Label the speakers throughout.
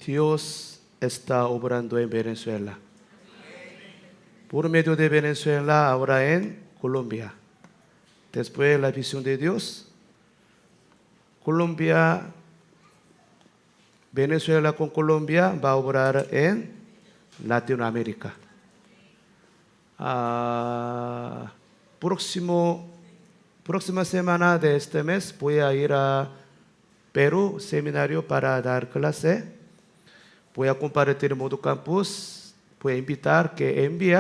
Speaker 1: Dios está obrando en Venezuela. Por medio de Venezuela, ahora en Colombia. Después la visión de Dios, Colombia, Venezuela con Colombia va a obrar en Latinoamérica. Próxima semana de este mes voy a ir a Perú, seminario para dar clase. Voy a compartir Modo Campus. Voy a invitar que envíe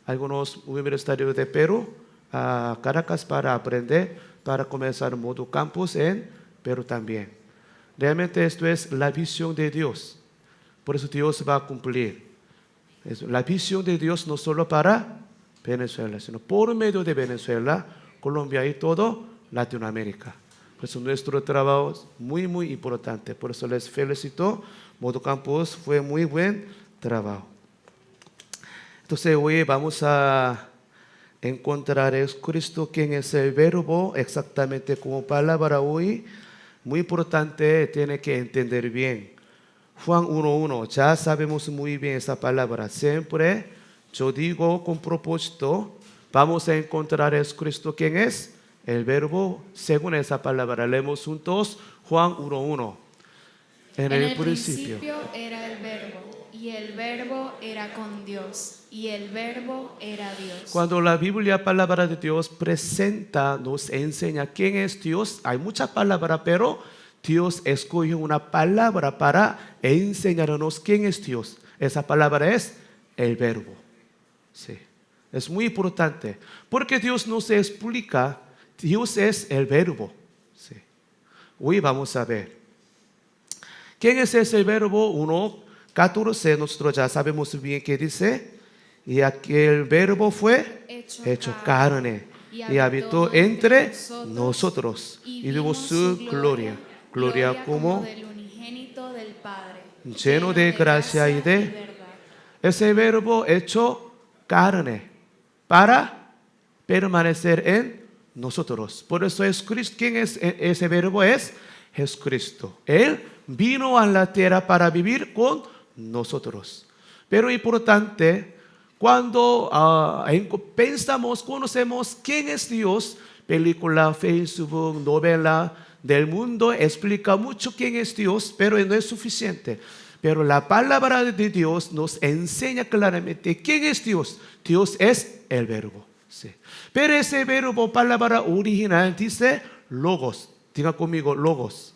Speaker 1: algunos universitarios de Perú a Caracas para aprender, para comenzar Modo Campus en Perú también. Realmente esto es la visión de Dios. Por eso Dios va a cumplir. La visión de Dios no solo para Venezuela, sino por medio de Venezuela, Colombia y todo Latinoamérica. Por eso nuestro trabajo es muy, muy importante. Por eso les felicito. Modo Campus fue muy buen trabajo. Entonces hoy vamos a encontrar a Cristo, quien es el verbo, exactamente como palabra hoy. Muy importante, tiene que entender bien. Juan 1:1, ya sabemos muy bien esa palabra. Siempre yo digo con propósito, vamos a encontrar a Cristo, quien es el verbo, según esa palabra. Leemos juntos Juan 1:1.
Speaker 2: En el principio era el verbo, y el verbo era con Dios, y el verbo era Dios.
Speaker 1: Cuando la Biblia, palabra de Dios, presenta, nos enseña quién es Dios, hay muchas palabras, pero Dios escoge una palabra para enseñarnos quién es Dios. Esa palabra es el verbo. Sí. Es muy importante, porque Dios no se explica, Dios es el verbo. Sí. Hoy vamos a ver. ¿Quién es ese verbo? 1:14, nosotros ya sabemos bien qué dice. Y aquel verbo fue hecho carne y habitó entre nosotros y vimos su gloria. Gloria como
Speaker 2: del unigénito del Padre,
Speaker 1: lleno de gracia y de
Speaker 2: verdad.
Speaker 1: ese verbo hecho carne para permanecer en nosotros. Por eso es Cristo. ¿Quién es ese verbo? Es Jesucristo. Él vino a la tierra para vivir con nosotros. Pero importante, cuando pensamos, conocemos quién es Dios, película, Facebook, novela del mundo explica mucho quién es Dios, pero no es suficiente. Pero la palabra de Dios nos enseña claramente quién es Dios. Dios es el verbo. Sí. Pero ese verbo, palabra original, dice logos. Diga conmigo, logos.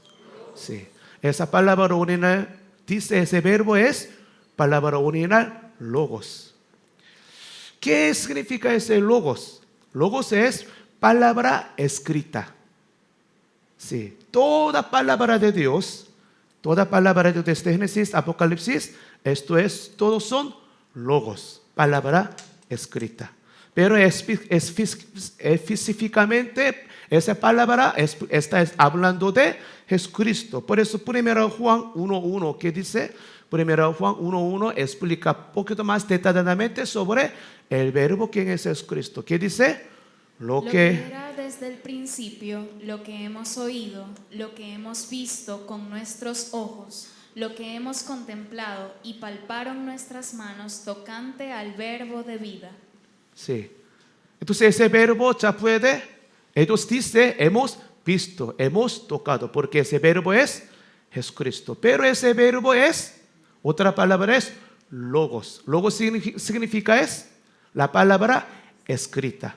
Speaker 1: Sí. Esa palabra original dice, ese verbo es palabra original, logos. ¿Qué significa ese logos? Logos es palabra escrita. Sí. Toda palabra de Dios, toda palabra de Dios, desde Génesis, Apocalipsis, esto es, todos son logos, palabra escrita. Pero específicamente esa palabra está hablando de Jesucristo. Por eso 1 Juan 1:1, ¿qué dice? 1 Juan 1:1 explica un poquito más detalladamente sobre el verbo, quién es Jesucristo. ¿Qué dice?
Speaker 2: Lo que era desde el principio, lo que hemos oído, lo que hemos visto con nuestros ojos, lo que hemos contemplado y palparon nuestras manos tocante al verbo de vida.
Speaker 1: Sí. Entonces ese verbo ya puede, ellos dicen, hemos visto, hemos tocado, porque ese verbo es Jesucristo. Pero ese verbo es, otra palabra es logos. Logos significa es la palabra escrita.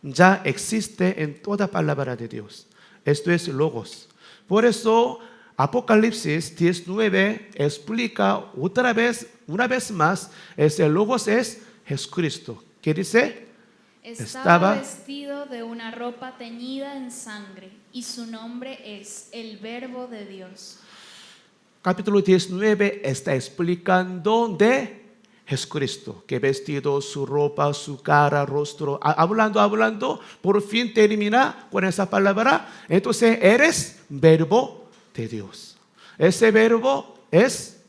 Speaker 1: Ya existe en toda palabra de Dios. Esto es logos. Por eso Apocalipsis 19 explica otra vez, una vez más, ese logos es Jesucristo. ¿Qué dice?
Speaker 2: Estaba vestido de una ropa teñida en sangre, y su nombre es el Verbo de Dios.
Speaker 1: Capítulo 19 está explicando de Jesucristo, que vestido, su ropa, su cara, rostro, hablando, por fin termina con esa palabra. Entonces eres verbo de Dios. Ese verbo es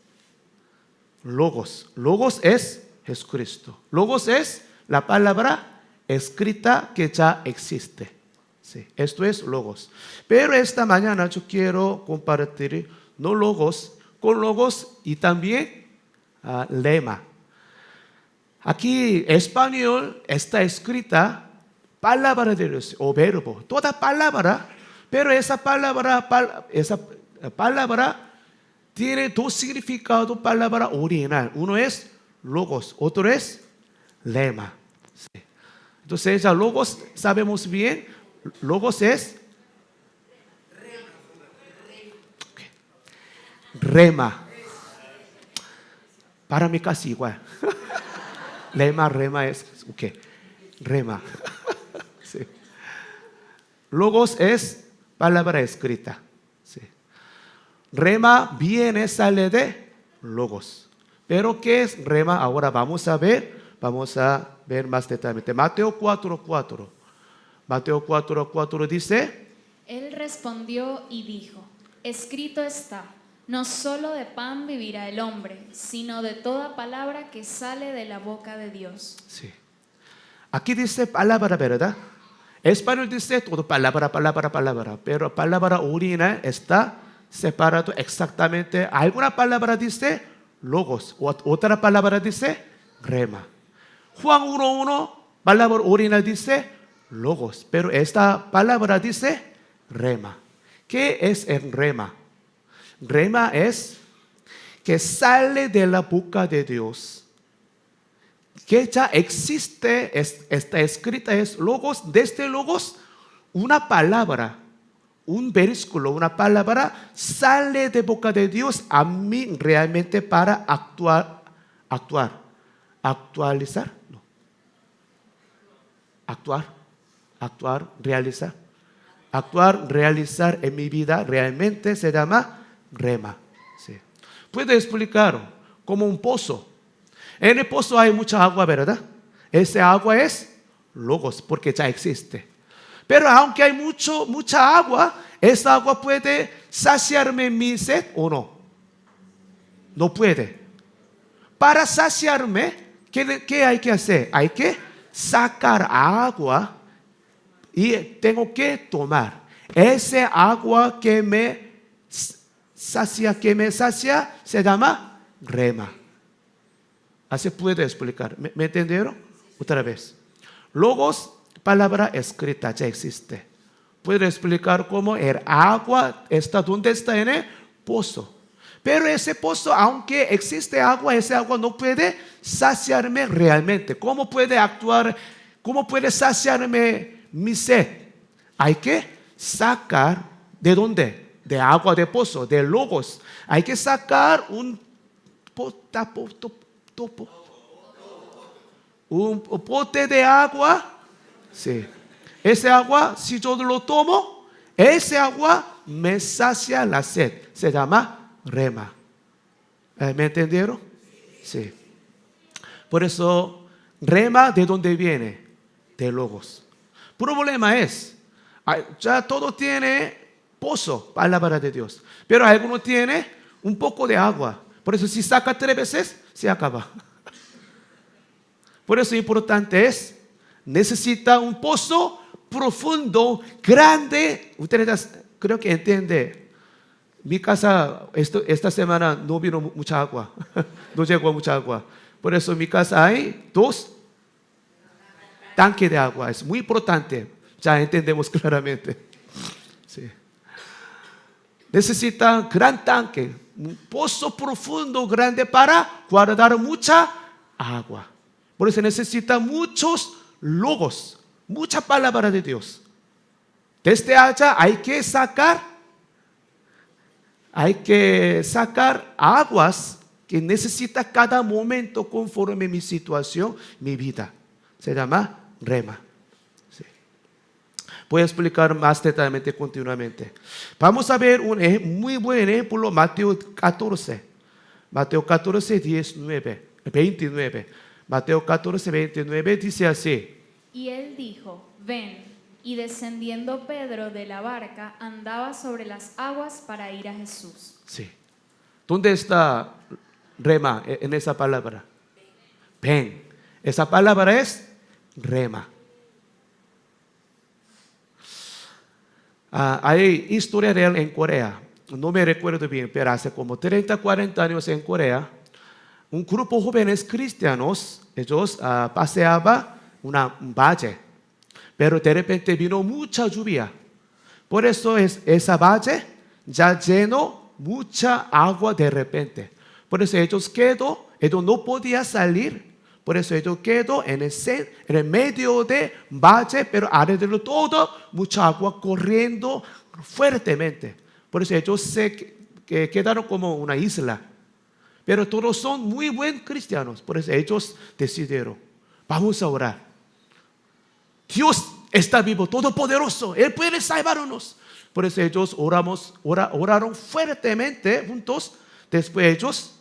Speaker 1: logos. Logos es Jesucristo. Logos es la palabra escrita que ya existe. Sí, esto es logos. Pero esta mañana yo quiero compartir no logos, con logos y también lema. Aquí en español está escrita palabra de Dios o verbo, toda palabra, pero esa palabra tiene dos significados, palabra original. Uno es logos, otro es lema. Sí. Entonces, ya logos sabemos bien, logos es rema. Para mí casi igual. Rema es, rema. Sí. Logos es palabra escrita. Sí. Rema sale de logos. Pero ¿qué es rema? Ahora vamos a ver más detalladamente. Mateo 4:4. Mateo 4:4 dice:
Speaker 2: Él respondió y dijo: escrito está, no solo de pan vivirá el hombre, sino de toda palabra que sale de la boca de Dios.
Speaker 1: Sí. Aquí dice palabra, ¿verdad? Español dice todo palabra, pero palabra original está separado exactamente. Alguna palabra dice logos, otra palabra dice rema. Juan 1:1, palabra original dice logos, pero esta palabra dice rema. ¿Qué es el rema? Rema es que sale de la boca de Dios, que ya existe, está escrita, es logos. Desde logos, una palabra, un versículo, una palabra sale de boca de Dios a mí realmente para realizar en mi vida realmente se llama rema. Sí. Puedo explicar como un pozo. En el pozo hay mucha agua, ¿verdad? Ese agua es logos, porque ya existe. Pero aunque hay mucha agua, esa agua puede saciarme mi sed o no. No puede. Para saciarme, ¿qué hay que hacer? Hay que sacar agua y tengo que tomar. Ese agua que me sacia, se llama rema. Así puedo explicar. ¿Me entendieron? Otra vez. Logos, palabra escrita, ya existe. Puedo explicar cómo el agua está donde está en el pozo. Pero ese pozo, aunque existe agua, ese agua no puede saciarme realmente. ¿Cómo puede actuar? ¿Cómo puede saciarme mi sed? Hay que sacar, ¿de dónde? De agua de pozo, de logos. Hay que sacar un pote de agua. Sí. Ese agua, si yo lo tomo, ese agua me sacia la sed. Se llama rema. ¿Me entendieron? Sí. Por eso, rema, ¿de dónde viene? De logos. Problema es, ya todo tiene pozo, palabra de Dios. Pero alguno tiene un poco de agua. Por eso si saca 3 veces, se acaba. Por eso importante es, necesita un pozo profundo, grande. Ustedes creo que entienden. Mi casa esta semana no vino mucha agua. No llegó mucha agua. Por eso en mi casa hay 2 tanques de agua. Es muy importante. Ya entendemos claramente. Sí. Necesita gran tanque, un pozo profundo, grande para guardar mucha agua. Por eso necesita muchos logos, mucha palabra de Dios. Desde allá hay que sacar aguas que necesita cada momento conforme mi situación, mi vida. Se llama rema. Sí. Voy a explicar más detalladamente continuamente. Vamos a ver un muy buen ejemplo, Mateo 14. Mateo 14, 29. Mateo 14, 29 dice así.
Speaker 2: Y él dijo, ven. Y descendiendo Pedro de la barca, andaba sobre las aguas para ir a Jesús.
Speaker 1: Sí. ¿Dónde está rema en esa palabra? Ven. Esa palabra es rema. Hay historia real en Corea. no me recuerdo bien, pero hace como 30, 40 años en Corea, un grupo de jóvenes cristianos, ellos paseaban un valle, pero de repente vino mucha lluvia. Por eso esa valle ya llenó mucha agua de repente. Por eso ellos no podían salir. Por eso ellos quedó en el medio de valle, pero alrededor todo mucha agua corriendo fuertemente. Por eso ellos quedaron como una isla. Pero todos son muy buenos cristianos. Por eso ellos decidieron, vamos a orar. Dios está vivo, todopoderoso. Él puede salvarnos. Por eso ellos oraron fuertemente juntos. Después ellos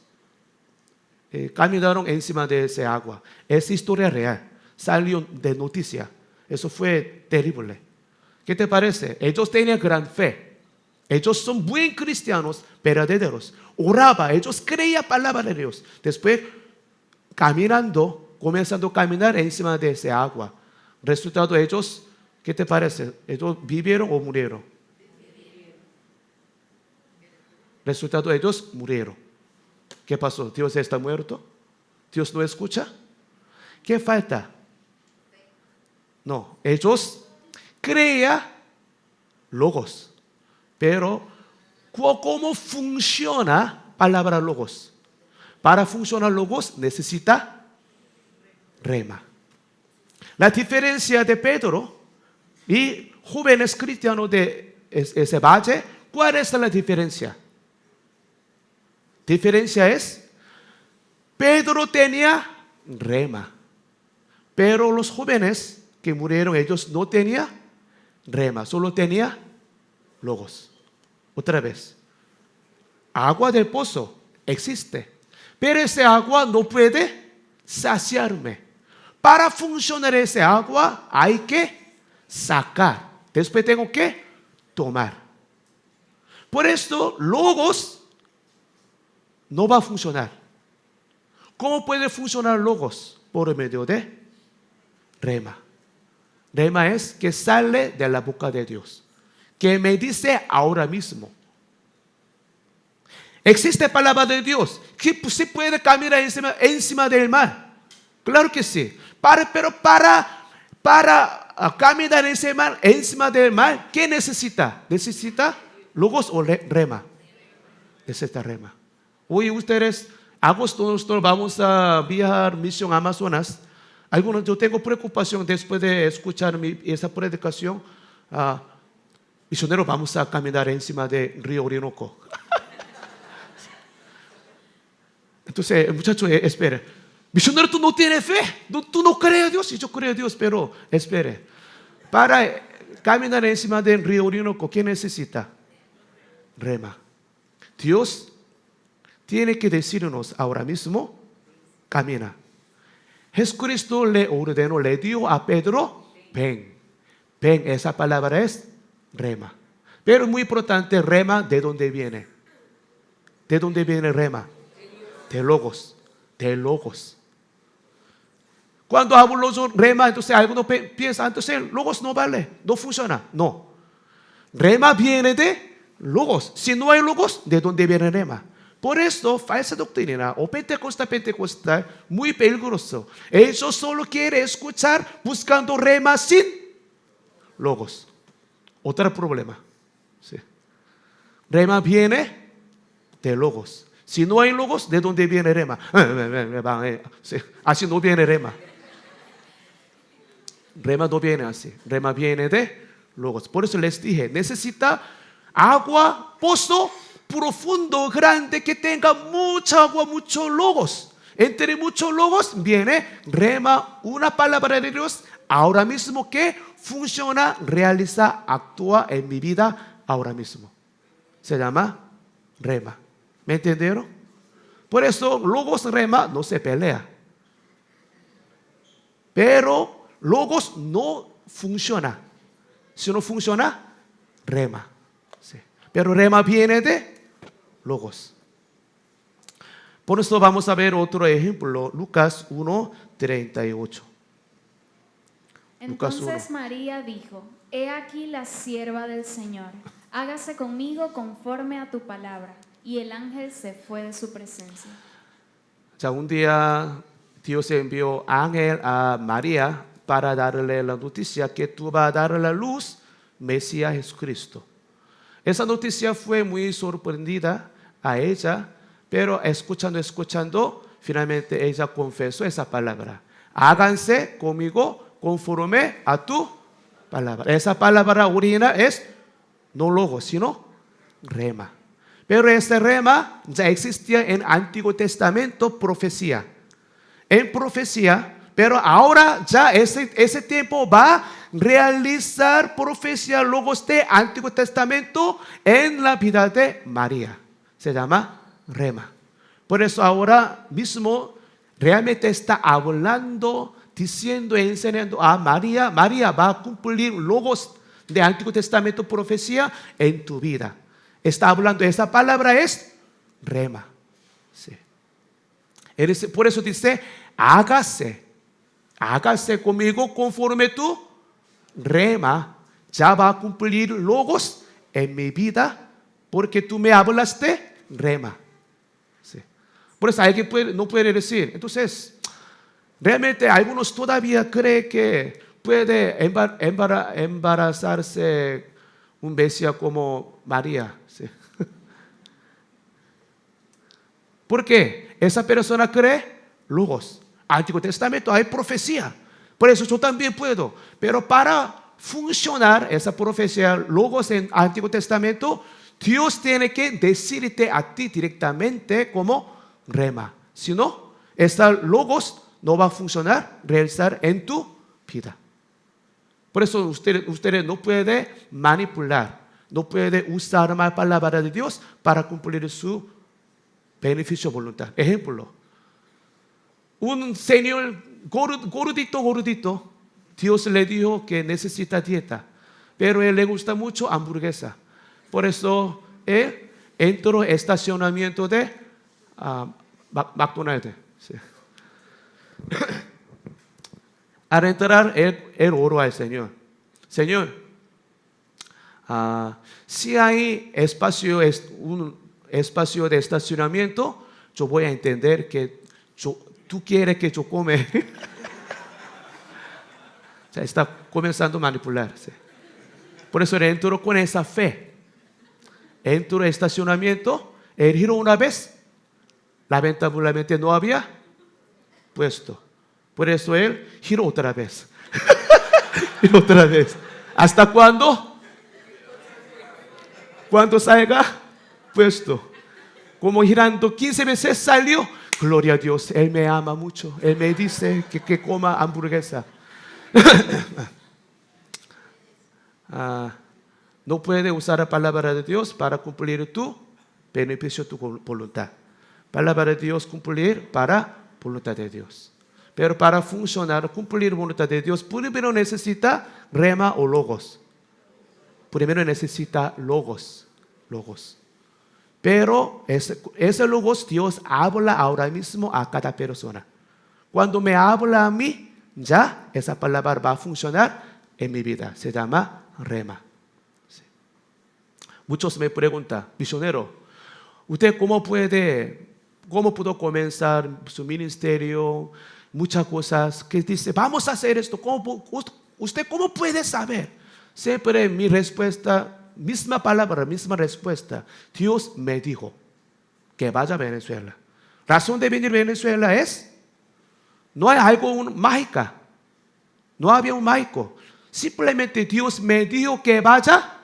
Speaker 1: caminaron encima de esa agua. Es historia real. Salió de noticia. Eso fue terrible. ¿Qué te parece? Ellos tenían gran fe. Ellos son buenos cristianos, verdaderos. Oraba, ellos creían palabra de Dios. Después, comenzando a caminar encima de esa agua. Resultado, ellos, ¿qué te parece? ¿Ellos vivieron o murieron? Resultado, ellos murieron. ¿Qué pasó? ¿Dios está muerto? ¿Dios no escucha? ¿Qué falta? No, ellos creían logos. Pero, ¿cómo funciona palabra logos? Para funcionar logos necesita rema. La diferencia de Pedro y jóvenes cristianos de ese valle, ¿cuál es la diferencia? Diferencia es, Pedro tenía rema, pero los jóvenes que murieron, ellos no tenían rema, solo tenía logos. Otra vez, agua del pozo existe, pero ese agua no puede saciarme. Para funcionar ese agua hay que sacar. Después tengo que tomar. Por esto, logos no va a funcionar. ¿Cómo puede funcionar logos? Por medio de rema. Rema es que sale de la boca de Dios, que me dice ahora mismo. ¿Existe palabra de Dios que se puede caminar encima del mar? Claro que sí. Pero para caminar encima del mar, ¿qué necesita? ¿Necesita logos o rema? Necesita rema. Hoy ustedes, agosto, nosotros vamos a viajar misión Amazonas. Yo tengo preocupación después de escuchar esa predicación. Misioneros, vamos a caminar encima del río Orinoco. Entonces, muchachos, espere. Misionero, tú no tienes fe. Tú no crees a Dios. Y yo creo a Dios, pero espere. Para caminar encima del río Orinoco, ¿qué necesita? Rema. Dios tiene que decirnos ahora mismo, camina. Jesucristo le ordenó, le dio a Pedro, ven. Ven, esa palabra es rema. Pero es muy importante, rema, ¿de dónde viene? ¿De dónde viene rema? De logos. De logos. Cuando hablo de rema, entonces algunos piensan, entonces logos no vale, no funciona. No. Rema viene de logos. Si no hay logos, ¿de dónde viene rema? Por esto, falsa doctrina o pentecostal, muy peligroso. Ellos solo quieren escuchar buscando rema sin logos. Otro problema. Sí. Rema viene de logos. Si no hay logos, ¿de dónde viene rema? Sí. Así no viene rema. Rema no viene así. Rema viene de logos. Por eso les dije, necesita agua, pozo profundo, grande, que tenga mucha agua, muchos logos. Entre muchos logos viene rema, una palabra de Dios, ahora mismo que funciona, realiza, actúa en mi vida ahora mismo. Se llama rema. ¿Me entendieron? Por eso logos, rema no se pelea. Pero logos no funciona. Si no funciona, rema. Sí. Pero rema viene de logos. Por eso vamos a ver otro ejemplo, Lucas 1:38.
Speaker 2: Entonces María dijo, he aquí la sierva del Señor, hágase conmigo conforme a tu palabra. Y el ángel se fue de su presencia.
Speaker 1: 자, un día Dios envió ángel a María para darle la noticia que tú vas a dar a la luz Mesías Jesucristo. Esa noticia fue muy sorprendida a ella, pero escuchando, finalmente ella confesó esa palabra. Háganse conmigo conforme a tu palabra. Esa palabra original es no logos, sino rema. Pero ese rema ya existía en Antiguo Testamento, profecía. En profecía, pero ahora ya ese tiempo va a realizar profecía logos de Antiguo Testamento en la vida de María. Se llama rema. Por eso ahora mismo realmente está hablando, diciendo, enseñando a María. María va a cumplir logos de Antiguo Testamento, profecía en tu vida. Está hablando, esa palabra es rema. Sí. Por eso dice, hágase conmigo conforme tu rema. Ya va a cumplir logos en mi vida porque tú me hablaste rema. Sí. Por eso alguien no puede decir, entonces, realmente algunos todavía creen que puede embarazarse un Mesías como María. ¿Sí? ¿Por qué? Esa persona cree logos. Antiguo Testamento hay profecía. Por eso yo también puedo. Pero para funcionar esa profecía logos en Antiguo Testamento, Dios tiene que decirte a ti directamente como rema. Si no, esta logos no va a funcionar, realizar en tu vida. Por eso usted no puede manipular, no puede usar la palabra de Dios para cumplir su beneficio voluntad. Ejemplo, un señor gordito, Dios le dijo que necesita dieta, pero a él le gusta mucho hamburguesa. Por eso él entró en estacionamiento de McDonald's. Sí. Al entrar, él oró al Señor. Señor, si hay un espacio de estacionamiento, yo voy a entender que tú quieres que yo come. O sea, está comenzando a manipularse. Por eso él entró con esa fe. Entró en estacionamiento, él giró una vez, lamentablemente no había puesto. Por eso él giró otra vez. Giró otra vez. ¿Hasta cuándo? Cuando salga puesto. Como girando 15 veces salió. Gloria a Dios, Él me ama mucho. Él me dice que coma hamburguesa. No puede usar la palabra de Dios para cumplir tu beneficio, tu voluntad. Palabra de Dios cumplir para voluntad de Dios. Pero para funcionar, cumplir voluntad de Dios, primero necesita rema o logos. Primero necesita logos. Pero ese logos Dios habla ahora mismo a cada persona. Cuando me habla a mí, ya esa palabra va a funcionar en mi vida. Se llama rema. Sí. Muchos me preguntan, misionero, ¿usted cómo pudo comenzar su ministerio? Muchas cosas que dice, vamos a hacer esto. ¿Usted cómo puede saber? Siempre mi respuesta, misma palabra, misma respuesta. Dios me dijo que vaya a Venezuela. Razón de venir a Venezuela es, no hay algo mágica. No había un mágico. Simplemente Dios me dijo que vaya a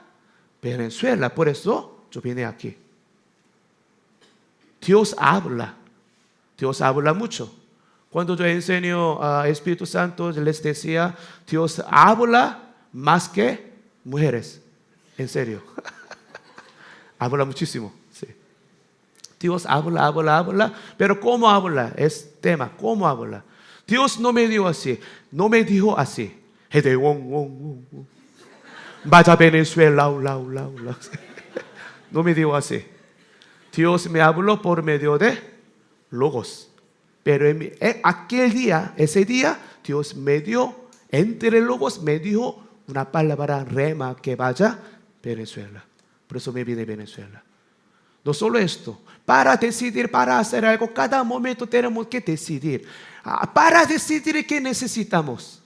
Speaker 1: Venezuela. Por eso yo vine aquí. Dios habla mucho. Cuando yo enseño a Espíritu Santo, les decía, Dios habla más que mujeres. En serio. Habla muchísimo. Sí. Dios habla. Pero ¿cómo habla? Es tema. ¿Cómo habla? Dios no me dijo así. No me dijo así. Vaya a Venezuela. No me dijo así. Dios me habló por medio de logos. Pero ese día, Dios me dio, entre logos, me dijo una palabra rema que vaya a Venezuela. Por eso me vine a Venezuela. No solo esto, para decidir, para hacer algo, cada momento tenemos que decidir. Para decidir, ¿qué necesitamos?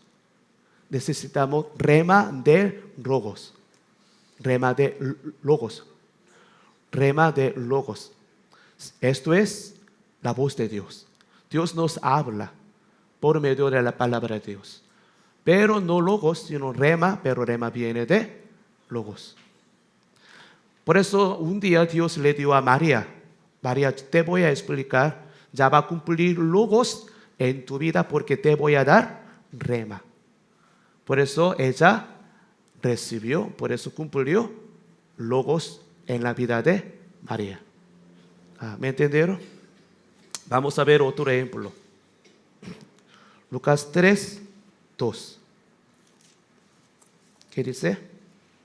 Speaker 1: Necesitamos rema de logos. Rema de logos. Rema de logos. Esto es la voz de Dios. Dios nos habla por medio de la palabra de Dios. Pero no logos, sino rema, pero rema viene de logos. Por eso un día Dios le dio a María, María, te voy a explicar, ya va a cumplir logos en tu vida porque te voy a dar rema. Por eso ella recibió, por eso cumplió logos en la vida de María. ¿Me entendieron? Vamos a ver otro ejemplo. Lucas 3, 2. ¿Qué dice?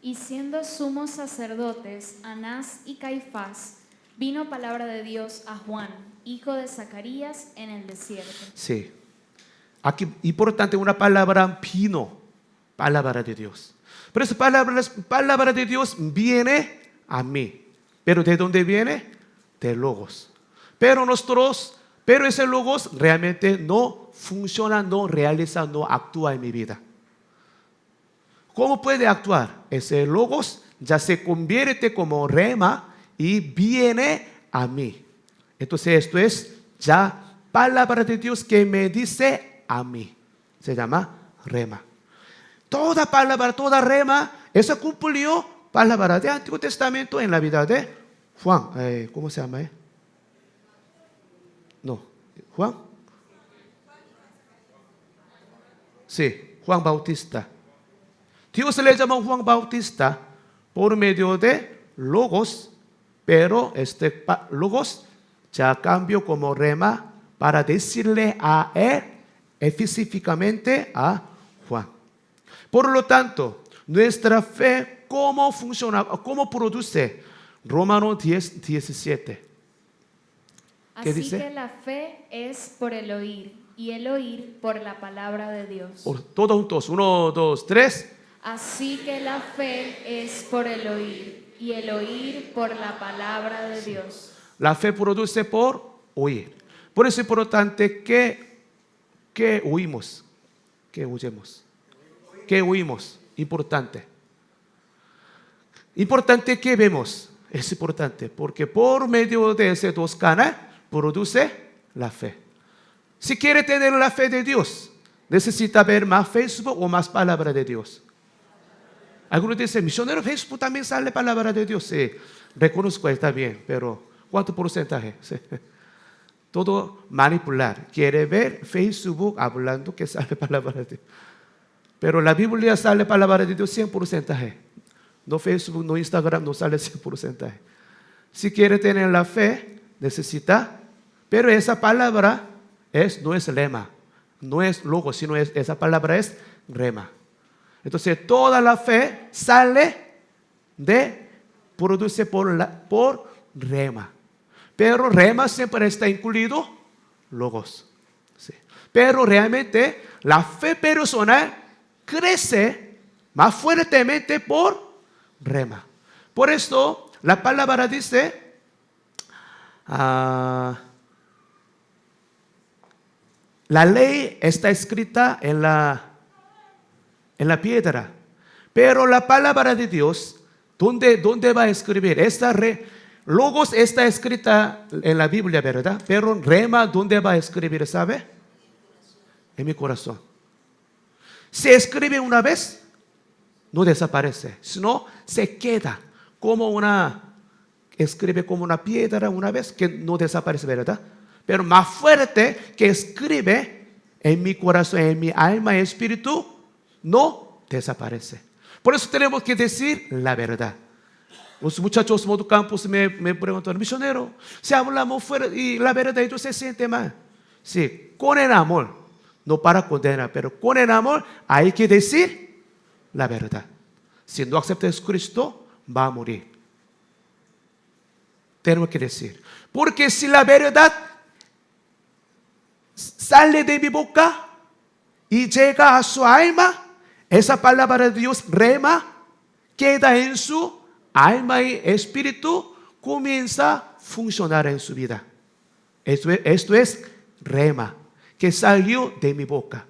Speaker 2: Y siendo sumos sacerdotes Anás y Caifás, vino palabra de Dios a Juan, hijo de Zacarías, en el desierto.
Speaker 1: Sí. Aquí importante una palabra vino, palabra de Dios. Pero esa palabra de Dios viene a mí. ¿Pero de dónde viene? De logos. Pero ese logos realmente no funciona, no realiza, no actúa en mi vida. ¿Cómo puede actuar? Ese logos ya se convierte como rema y viene a mí. Entonces esto es ya palabra de Dios que me dice a mí. Se llama rema. Toda palabra, toda rema, eso cumplió palabra de Antiguo Testamento en la vida de Juan. ¿Cómo se llama? No, Juan. Sí, Juan Bautista. Dios le llamó Juan Bautista por medio de logos, pero este logos ya cambió como rema para decirle a él, específicamente a Juan. Por lo tanto, nuestra fe, ¿cómo funciona? ¿Cómo produce? Romanos 10, 17. ¿Qué
Speaker 2: Así
Speaker 1: dice?
Speaker 2: que la fe es por el oír, y el oír por la palabra de Dios.
Speaker 1: Todos juntos, 1, 2, 3.
Speaker 2: Así que la fe es por el oír, y el oír por la palabra de Dios.
Speaker 1: La fe produce por oír. Por eso es importante que oímos, que huyemos, que oímos. Importante. Importante que vemos. Es importante porque por medio de esos dos canales produce la fe. Si quiere tener la fe de Dios, necesita ver más Facebook o más palabra de Dios. Algunos dicen, misionero Facebook también sale palabra de Dios. Sí, reconozco, está bien, pero ¿cuánto porcentaje? Sí. Todo manipular. Quiere ver Facebook hablando que sale palabra de Dios. Pero la Biblia sale palabra de Dios 100%. No Facebook, no Instagram, no sale 100%. Si quiere tener la fe, necesita. Pero esa palabra no es lema, no es logo, sino esa palabra es rema. Entonces toda la fe produce por rema. Pero rema siempre está incluido logos. Sí. Pero realmente la fe personal crece más fuertemente por rema. Por esto la palabra dice, la ley está escrita en la piedra, pero la palabra de Dios, ¿dónde va a escribir? Logos está escrita en la Biblia, ¿verdad? Pero rema, ¿dónde va a escribir? ¿Sabe? En mi corazón. Se escribe una vez, no desaparece, sino se queda escribe como una piedra una vez que no desaparece, ¿verdad? Pero más fuerte que escribe en mi corazón, en mi alma y espíritu, no desaparece. Por eso tenemos que decir la verdad. Los muchachos de campus me preguntan, misionero, si hablamos fuera y la verdad ellos se sienten mal. Sí, con el amor, no para condenar, pero con el amor hay que decir la verdad. Si no aceptas a Cristo, va a morir. Tenemos que decir. Porque si la verdad sale de mi boca y llega a su alma, esa palabra de Dios, rema, queda en su alma y espíritu comienza a funcionar en su vida. Esto es rema, que salió de mi boca.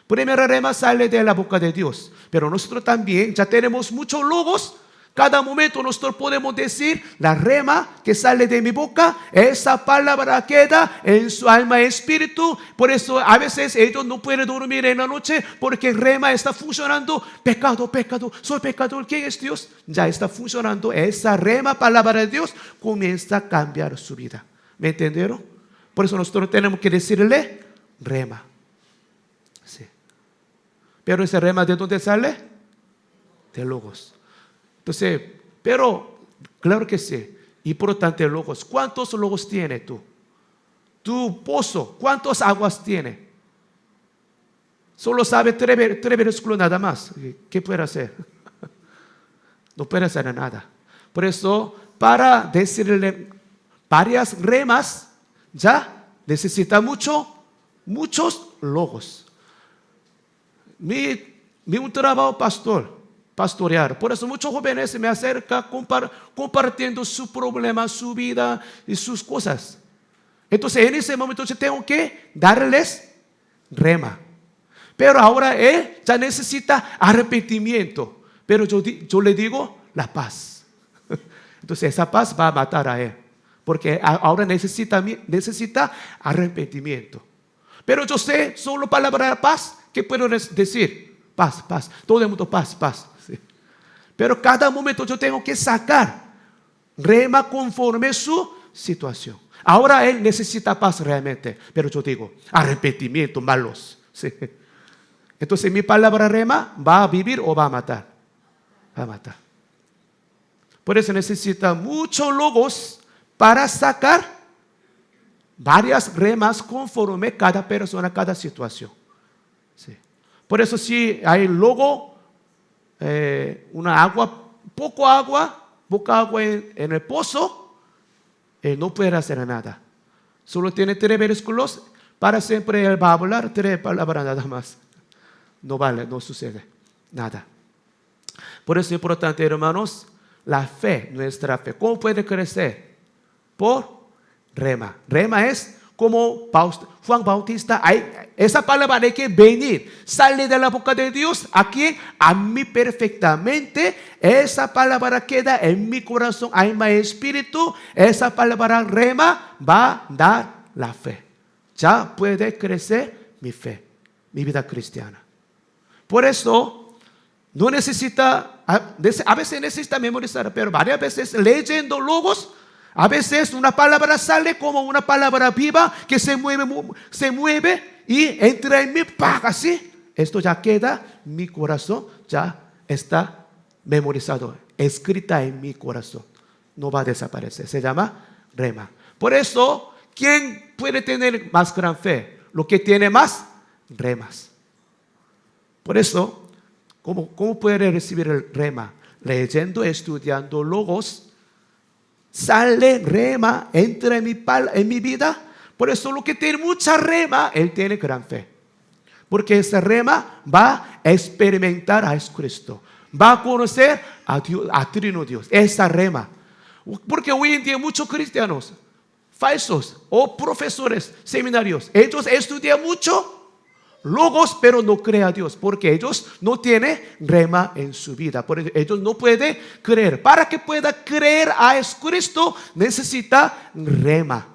Speaker 1: Primera rema sale de la boca de Dios, pero nosotros también ya tenemos muchos logos. Cada momento nosotros podemos decir, la rema que sale de mi boca, esa palabra queda en su alma y espíritu. Por eso a veces ellos no pueden dormir en la noche, porque rema está funcionando. Pecado, pecado, soy pecador, ¿quién es Dios? Ya está funcionando. Esa rema, palabra de Dios, comienza a cambiar su vida. ¿Me entendieron? Por eso nosotros tenemos que decirle rema. Sí. Pero ese rema, ¿de dónde sale? De logos. Entonces, pero claro que sí, importante logos. ¿Cuántos logos tiene tú? Tu pozo, ¿cuántas aguas tiene? Solo sabe tres versículos nada más. ¿Qué puede hacer? No puede hacer nada. Por eso, para decirle varias remas, ya necesita muchos logos. Un trabajo pastorear. Por eso muchos jóvenes se me acercan compartiendo su problema, su vida y sus cosas. Entonces en ese momento yo tengo que darles rema. Pero ahora él ya necesita arrepentimiento. Pero yo le digo la paz. Entonces esa paz va a matar a él. Porque ahora necesita arrepentimiento. Pero yo sé solo palabra paz. ¿Qué puedo decir? Paz, paz. Todo el mundo paz, paz. Sí. Pero cada momento yo tengo que sacar rema conforme su situación. Ahora él necesita paz realmente. Pero yo digo, arrepentimiento, malos. Sí. Entonces mi palabra rema va a vivir o va a matar. Va a matar. Por eso necesita muchos logos para sacar varias remas conforme cada persona, cada situación. Sí. Por eso si hay logo, una agua, poca agua en el pozo, no puede hacer nada. Solo tiene 3 versículos, para siempre él va a hablar 3 palabras nada más. No vale, no sucede nada. Por eso es importante, hermanos, la fe, nuestra fe. ¿Cómo puede crecer? Por rema. Rema es como Juan Bautista, esa palabra hay que venir, sale de la boca de Dios, aquí a mí perfectamente, esa palabra queda en mi corazón, alma y espíritu, esa palabra rema va a dar la fe. Ya puede crecer mi fe, mi vida cristiana. Por eso, no necesita, a veces necesita memorizar, pero varias veces leyendo logos, a veces una palabra sale como una palabra viva que se mueve y entra en mi paga, así. Esto ya queda en mi corazón, ya está memorizado, escrita en mi corazón. No va a desaparecer, se llama rema. Por eso, ¿quién puede tener más gran fe? Lo que tiene más remas. Por eso, ¿cómo puede recibir el rema? Leyendo, estudiando logos. Sale rema, entra en mi vida. Por eso lo que tiene mucha rema, él tiene gran fe. Porque esa rema va a experimentar a Jesucristo. Va a conocer a Dios, a Trino Dios. Esa rema. Porque hoy en día muchos cristianos falsos o profesores, seminarios, ellos estudian mucho logos, pero no creen a Dios, porque ellos no tienen rema en su vida. Por eso ellos no pueden creer. Para que pueda creer a Jesucristo, necesita rema.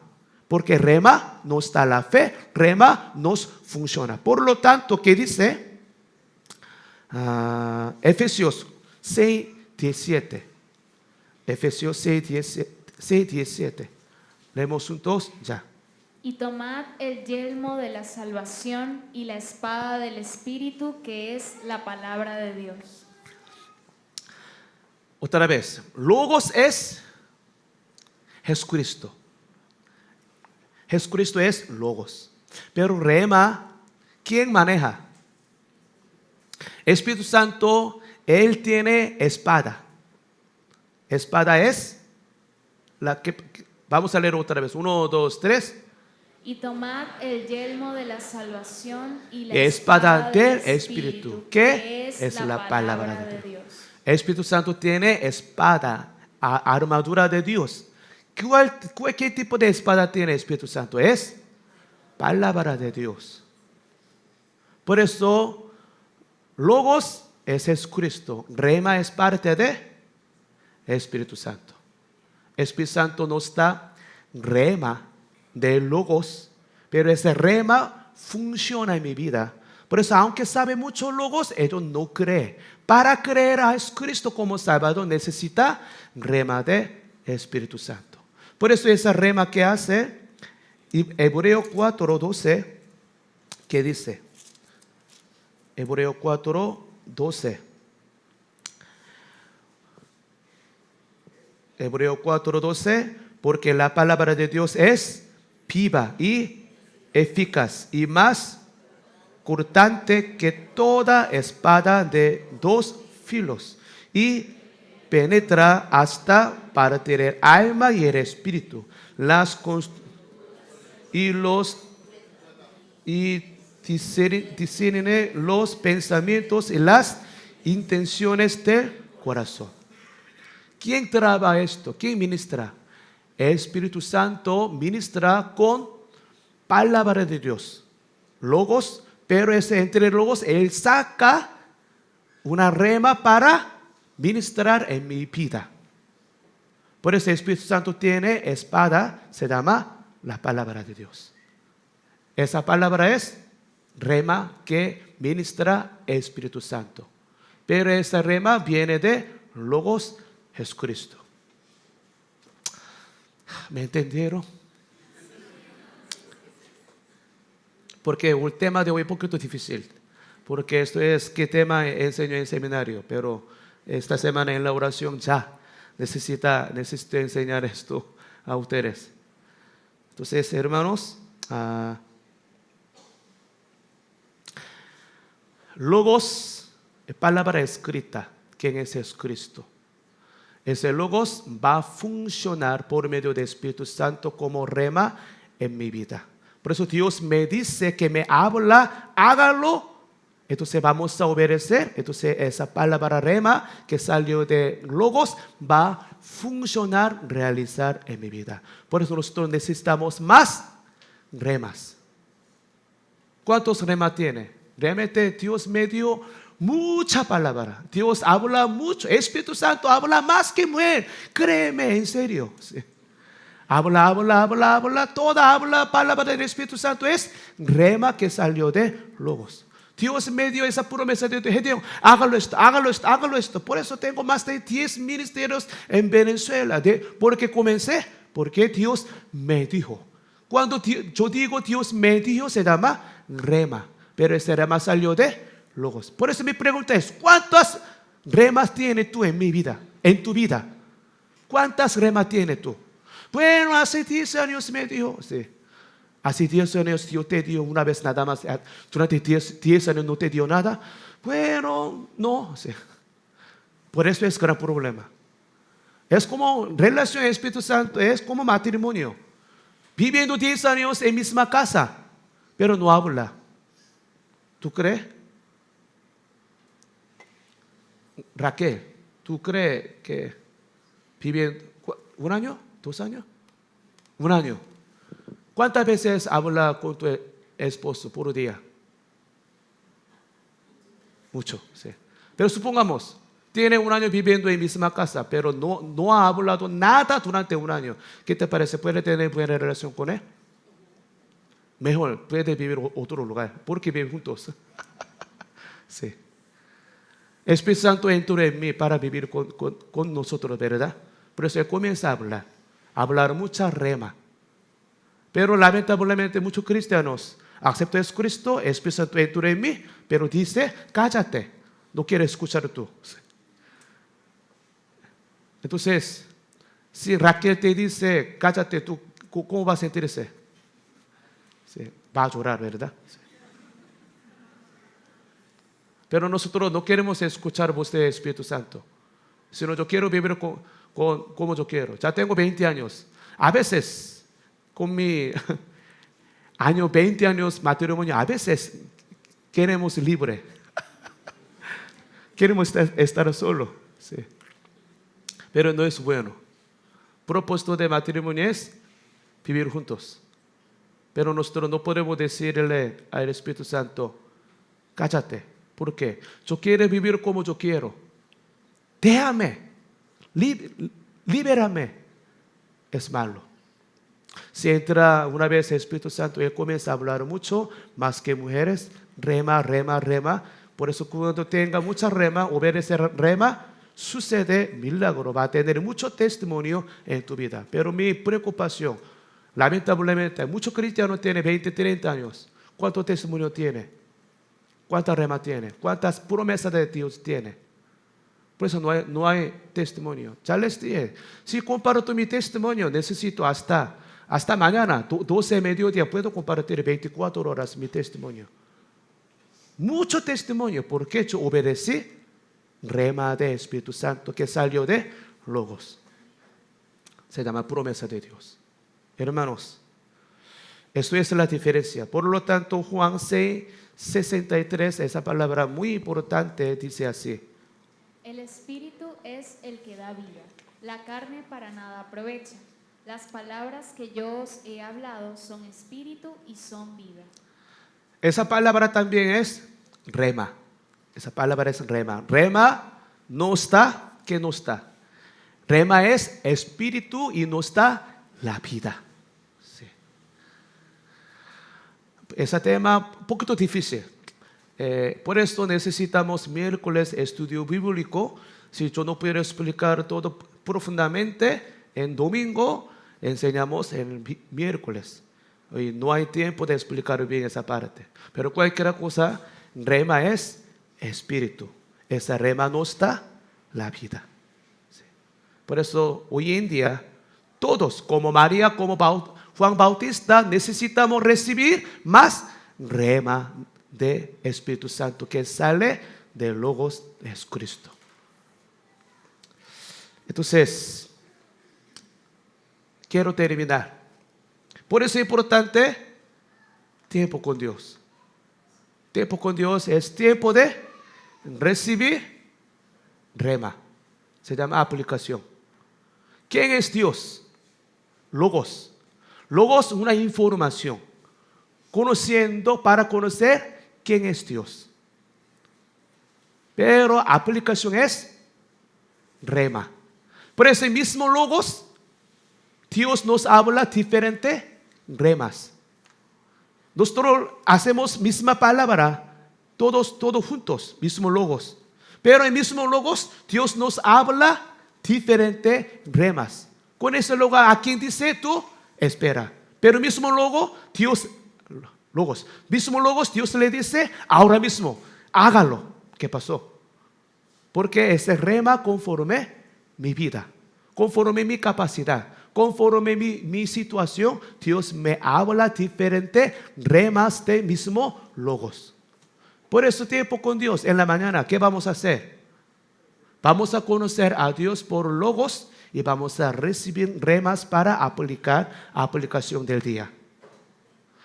Speaker 1: Porque rema no está la fe, rema nos funciona. Por lo tanto, ¿qué dice? Efesios 6:17. Efesios 6:17. Leemos juntos ya.
Speaker 2: Y tomad el yelmo de la salvación y la espada del Espíritu, que es la palabra de Dios.
Speaker 1: Otra vez, logos es Jesucristo. Jesucristo es logos. Pero rema, ¿quién maneja? Espíritu Santo, Él tiene espada. Espada es la que... Vamos a leer otra vez. 1, 2, 3.
Speaker 2: Y tomad el yelmo de la salvación y la
Speaker 1: espada del Espíritu, que es la palabra de Dios. El Espíritu Santo tiene espada. armadura de Dios. ¿Qué tipo de espada tiene el Espíritu Santo? Es palabra de Dios. Por eso, Logos es Jesucristo. Rema es parte de Espíritu Santo. Espíritu Santo nos da rema de Logos, pero ese rema funciona en mi vida. Por eso, aunque sabe mucho Logos, ellos no creen. Para creer a Jesucristo como Salvador necesita rema de Espíritu Santo. Por eso esa rema que hace, Hebreo 4:12, ¿qué dice? Hebreo 4:12. Hebreo 4:12, porque la palabra de Dios es viva y eficaz y más cortante que toda espada de dos filos y penetra hasta partir el alma y el espíritu, y discierne los pensamientos y las intenciones del corazón. ¿Quién trabaja esto? ¿Quién ministra? El Espíritu Santo ministra con palabra de Dios, Logos, pero entre Logos Él saca una rema para ministrar en mi vida. Por eso el Espíritu Santo tiene espada, se llama la palabra de Dios. Esa palabra es rema que ministra el Espíritu Santo. Pero esa rema viene de Logos Jesucristo. ¿Me entendieron? Porque el tema de hoy es un poquito difícil. Porque esto es qué tema enseño en seminario. Pero esta semana en la oración ya necesito enseñar esto a ustedes. Entonces, hermanos, Logos es palabra escrita. ¿Quién es Jesucristo? Ese Logos va a funcionar por medio del Espíritu Santo como rema en mi vida. Por eso Dios me dice que me habla, hágalo. Entonces vamos a obedecer. Entonces esa palabra rema que salió de Logos va a funcionar, realizar en mi vida. Por eso nosotros necesitamos más remas. ¿Cuántos remas tiene? Realmente Dios me dio mucha palabra. Dios habla mucho. Espíritu Santo habla más que mujer. Créeme, en serio. Sí. Habla. Toda habla, palabra del Espíritu Santo es rema que salió de Logos. Dios me dio esa promesa de Dios. Hágalo esto. Por eso tengo más de 10 ministerios en Venezuela. Porque Dios me dijo. Cuando yo digo Dios me dijo, se llama rema. Pero ese rema salió de Logos. Por eso mi pregunta es, ¿cuántas remas tienes tú en mi vida? En tu vida. ¿Cuántas remas tienes tú? Bueno, hace 10 años me dijo. Sí. Hace 10 años Dios te dio una vez nada más. Durante 10 años no te dio nada. Bueno, no. Sí. Por eso es gran problema. Es como relación al Espíritu Santo, es como matrimonio. Viviendo 10 años en misma casa, pero no habla. ¿Tú crees? Raquel, ¿tú crees que viviendo 1 año? 2 años? 1 año. ¿Cuántas veces habla con tu esposo por día? Mucho, sí. Pero supongamos, tiene 1 año viviendo en misma casa, pero no ha hablado nada durante 1 año. ¿Qué te parece? ¿Puede tener buena relación con él? Mejor, puede vivir en otro lugar, porque viven juntos. Sí. El Espíritu Santo entró en mí para vivir con nosotros, ¿verdad? Por eso Él comienza a hablar mucha rema. Pero lamentablemente muchos cristianos aceptan a Jesucristo, el Espíritu Santo entró en mí, pero dice, cállate, no quiero escuchar tú. Entonces, si Raquel te dice, cállate tú, ¿cómo vas a sentirse? Sí, va a llorar, ¿verdad? Sí. Pero nosotros no queremos escuchar voz del Espíritu Santo, sino yo quiero vivir como yo quiero. Ya tengo 20 años. A veces, con mi 20 años matrimonio, a veces queremos libre. Queremos estar solo. Sí. pero no es bueno. Propósito de matrimonio es vivir juntos. Pero nosotros no podemos decirle al Espíritu Santo, cállate. ¿Por qué? Yo quiero vivir como yo quiero. Déjame, libérame. Es malo. Si entra una vez el Espíritu Santo, Él comienza a hablar mucho, más que mujeres, rema, rema, rema. Por eso cuando tenga mucha rema, obedecer rema, sucede milagro. Va a tener mucho testimonio en tu vida. Pero mi preocupación, lamentablemente, muchos cristianos tienen 20, 30 años. ¿Cuánto testimonio tiene? ¿Cuánta rema tiene? ¿Cuántas promesas de Dios tiene? Por eso no hay testimonio. Ya les dije, si comparto mi testimonio, necesito hasta mañana, 12 de mediodía, puedo compartir 24 horas mi testimonio. Mucho testimonio, porque yo obedecí rema de Espíritu Santo que salió de Logos. Se llama promesa de Dios. Hermanos, eso es la diferencia. Por lo tanto, Juan 6:63, esa palabra muy importante, dice así.
Speaker 2: El Espíritu es el que da vida. La carne para nada aprovecha. Las palabras que yo os he hablado son espíritu y son vida.
Speaker 1: Esa palabra también es rema. Esa palabra es rema. Rema no está, que no está. Rema es espíritu y no está la vida. Sí. Ese tema un poquito difícil. Por eso necesitamos miércoles estudio bíblico. Si yo no puedo explicar todo profundamente, en domingo enseñamos en miércoles. Y no hay tiempo de explicar bien esa parte. Pero cualquier cosa, rema es espíritu. Esa rema no está la vida. Sí. Por eso hoy en día, todos, como María, como Juan Bautista, necesitamos recibir más rema de Espíritu Santo que sale de Logos de Jesucristo. Entonces, quiero terminar. Por eso es importante tiempo con Dios. Tiempo con Dios es tiempo de recibir rema. Se llama aplicación. ¿Quién es Dios? Logos. Logos, una información. Conociendo para conocer quién es Dios. Pero aplicación es rema. Por eso el mismo Logos, Dios nos habla diferentes remas. Nosotros hacemos misma palabra, todos juntos, mismo Logos. Pero el mismo Logos, Dios nos habla diferentes remas. Con ese Logos, ¿a quién dice tú? Espera. Pero el mismo Logos, Dios le dice, ahora mismo, hágalo. ¿Qué pasó? Porque ese rema conforme mi vida, conforme mi capacidad, conforme mi situación, Dios me habla diferentes remas de mismo Logos. Por eso tiempo con Dios en la mañana, ¿qué vamos a hacer? Vamos a conocer a Dios por Logos y vamos a recibir remas para aplicación del día.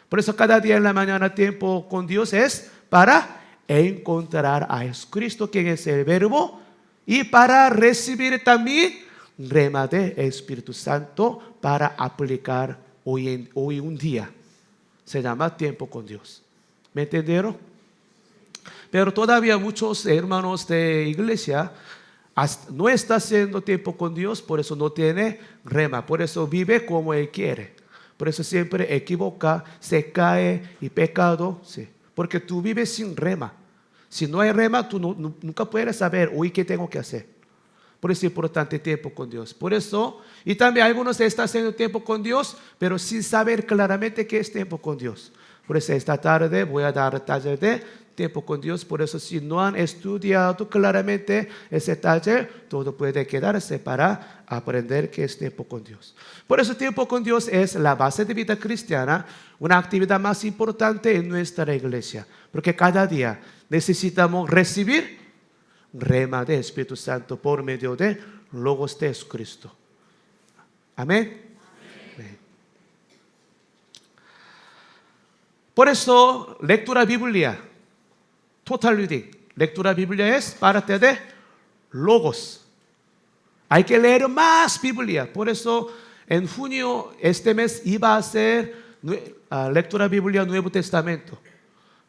Speaker 1: Por eso cada día en la mañana tiempo con Dios es para encontrar a Jesucristo, quien es el Verbo, y para recibir también rema de Espíritu Santo para aplicar hoy un día. Se llama tiempo con Dios. ¿Me entendieron? Pero todavía muchos hermanos de iglesia no están haciendo tiempo con Dios, por eso no tiene rema, por eso vive como Él quiere. Por eso siempre equivoca, se cae y pecado, sí. Porque tú vives sin rema. Si no hay rema, tú nunca puedes saber hoy qué tengo que hacer. Por eso es importante tiempo con Dios. Por eso, y también algunos están haciendo tiempo con Dios, pero sin saber claramente qué es tiempo con Dios. Por eso esta tarde voy a dar taller de tiempo con Dios. Por eso si no han estudiado claramente ese taller, todo puede quedarse para aprender qué es tiempo con Dios. Por eso tiempo con Dios es la base de vida cristiana, una actividad más importante en nuestra iglesia. Porque cada día necesitamos recibir rema de Espíritu Santo por medio de Logos de Jesucristo. Amén. Amén. Por eso, lectura Biblia, total reading. Lectura Biblia es parte de Logos. Hay que leer más Biblia. Por eso en junio, este mes, iba a ser lectura Biblia Nuevo Testamento.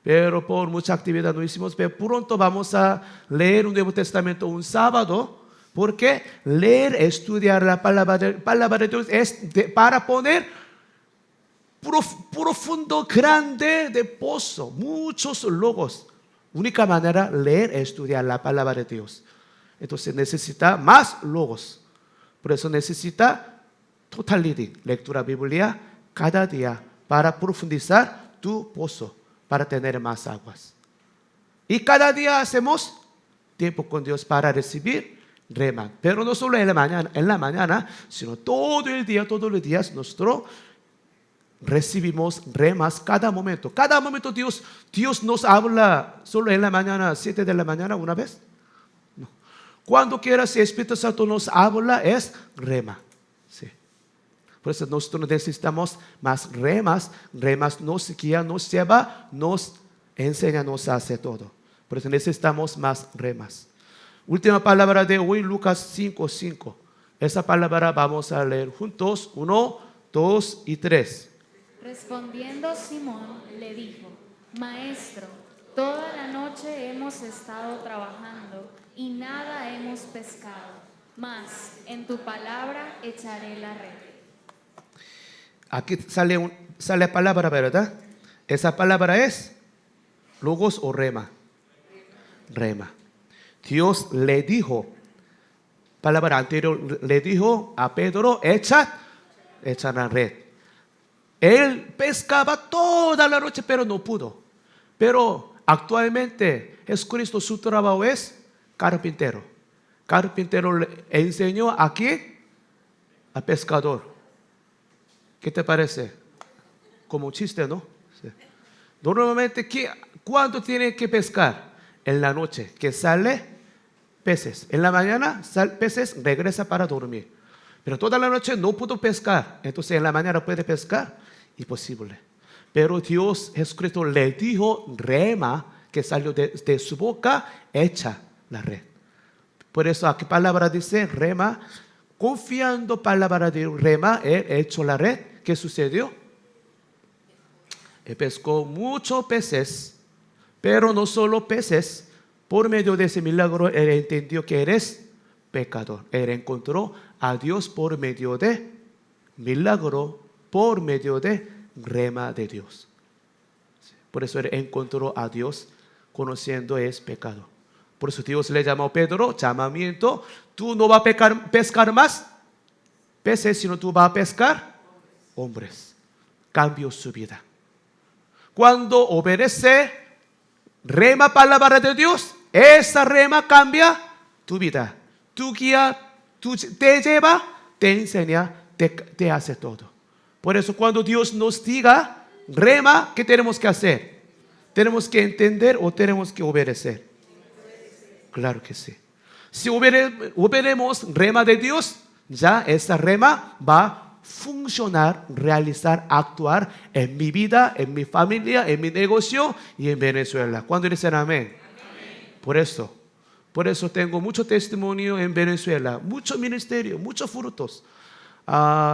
Speaker 1: Pero por mucha actividad no hicimos. Pero pronto vamos a leer un Nuevo Testamento un sábado. Porque leer, estudiar la palabra de Dios es para poner profundo, grande de pozo, muchos logos. Única manera, leer, estudiar la palabra de Dios. Entonces necesita más logos. Por eso necesita total reading, lectura Biblia cada día para profundizar tu pozo, para tener más aguas. Y cada día hacemos tiempo con Dios para recibir rema. Pero no solo en la mañana, sino todo el día, todos los días nosotros recibimos remas cada momento. Cada momento Dios nos habla solo en la mañana, 7 de la mañana una vez. No. Cuando quiera, si el Espíritu Santo nos habla, es rema. Sí. Por eso nosotros necesitamos más remas. Remas nos guía, nos lleva, nos enseña, nos hace todo. Por eso necesitamos más remas. Última palabra de hoy, Lucas 5:5. Esa palabra vamos a leer juntos. 1, 2 y 3.
Speaker 2: Respondiendo Simón le dijo: Maestro, toda la noche hemos estado trabajando y nada hemos pescado, mas en tu palabra echaré la red.
Speaker 1: Aquí sale la palabra, ¿verdad? Esa palabra es logos o rema. Rema. Dios le dijo, palabra anterior, le dijo a Pedro, echa la red. Él pescaba toda la noche, pero no pudo. Pero actualmente Jesucristo, su trabajo es carpintero. Carpintero le enseñó a quién? A pescador. ¿Qué te parece? Como un chiste, ¿no? Sí. Normalmente, ¿cuándo tiene que pescar? En la noche, que sale peces. En la mañana, peces, regresa para dormir. Pero toda la noche no pudo pescar. Entonces en la mañana puede pescar. Imposible. Pero Dios, Jesucristo, le dijo rema, que salió de su boca, echa la red. Por eso aquí palabra dice rema. Confiando palabra de rema, él echó la red. ¿Qué sucedió? Él pescó muchos peces. Pero no solo peces. Por medio de ese milagro, él entendió que eres pecador. Él encontró a Dios por medio de milagro, por medio de rema de Dios. Por eso él encontró a Dios conociendo es pecado. Por eso Dios le llamó a Pedro, llamamiento. Tú no vas a pescar más peces, sino tú vas a pescar hombres. Cambió su vida. Cuando obedece, rema palabra de Dios, esa rema cambia tu vida. Tu guía, te lleva, te enseña, te hace todo. Por eso cuando Dios nos diga rema, ¿qué tenemos que hacer? ¿Tenemos que entender o tenemos que obedecer? Claro que sí. Si obedecemos rema de Dios, ya esa rema va a funcionar, realizar, actuar en mi vida, en mi familia, en mi negocio y en Venezuela. ¿Cuándo dicen amén? Por eso tengo mucho testimonio en Venezuela, mucho ministerio, muchos frutos.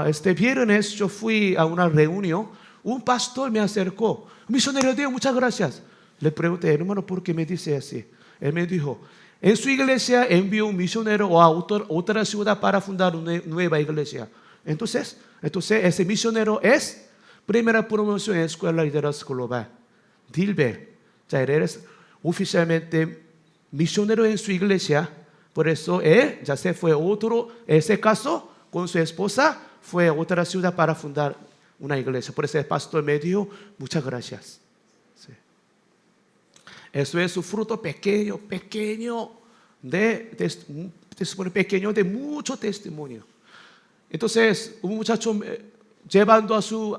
Speaker 1: Este viernes yo fui a una reunión, un pastor me acercó, misionero Dios, muchas gracias. Le pregunté, hermano, ¿por qué me dice así? Él me dijo, en su iglesia envió un misionero a otra ciudad para fundar una nueva iglesia. Entonces ese misionero es primera promoción en Escuela de Liderazgo Global. Dilber, ya eres oficialmente misionero en su iglesia. Por eso él ya se fue ese caso con su esposa, fue a otra ciudad para fundar una iglesia. Por eso el pastor me dijo, muchas gracias. Sí. Eso es un fruto pequeño de mucho testimonio. Entonces, un muchacho llevando a su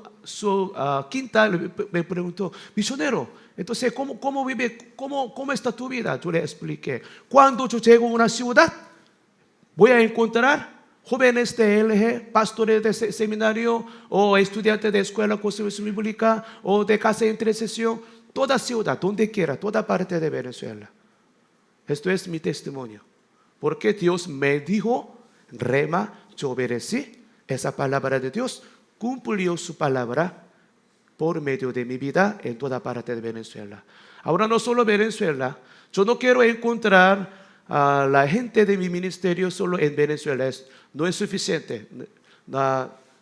Speaker 1: quinta me preguntó, misionero, entonces, ¿cómo vive? ¿Cómo está tu vida? Yo le expliqué. Cuando yo llego a una ciudad, voy a encontrar jóvenes de LG, pastores de seminario o estudiantes de escuela conservación bíblica o de casa de intercesión, toda ciudad, donde quiera, toda parte de Venezuela. Esto es mi testimonio. Porque Dios me dijo, rema, yo obedecí esa palabra de Dios, cumplió su palabra por medio de mi vida en toda parte de Venezuela. Ahora no solo Venezuela, yo no quiero encontrar a la gente de mi ministerio solo en Venezuela, no es suficiente.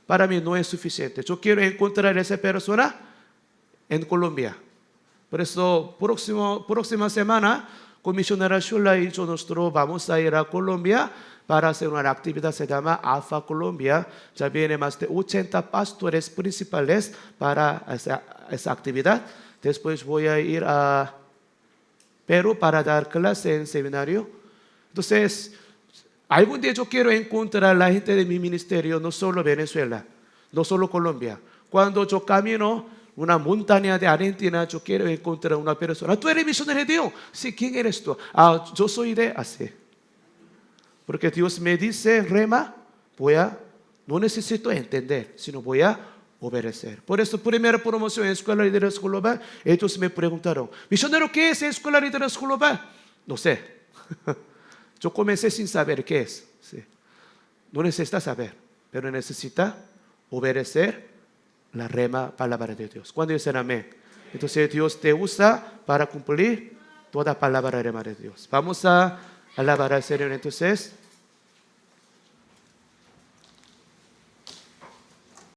Speaker 1: Para mí no es suficiente. Yo quiero encontrar a esa persona en Colombia. Por eso, próxima semana, con misionera Shula y yo nosotros vamos a ir a Colombia para hacer una actividad, se llama Alfa Colombia. Ya vienen más de 80 pastores principales para esa actividad. Después voy a ir a Perú para dar clase en seminario. Entonces, algún día yo quiero encontrar a la gente de mi ministerio, no solo Venezuela, no solo Colombia. Cuando yo camino una montaña de Argentina, yo quiero encontrar una persona. ¿Tú eres misionero de Dios? Sí, ¿quién eres tú? Yo soy de así. Porque Dios me dice, rema, no necesito entender, sino voy a obedecer. Por eso, primera promoción en Escuela de Liderazgo Global, ellos me preguntaron, misionero, ¿qué es Escuela de Liderazgo Global? No sé. Yo comencé sin saber qué es. Sí. No necesita saber, pero necesita obedecer la rema palabra de Dios. ¿Cuándo dicen amén? Entonces Dios te usa para cumplir toda palabra rema de Dios. Vamos a alabar al Señor entonces.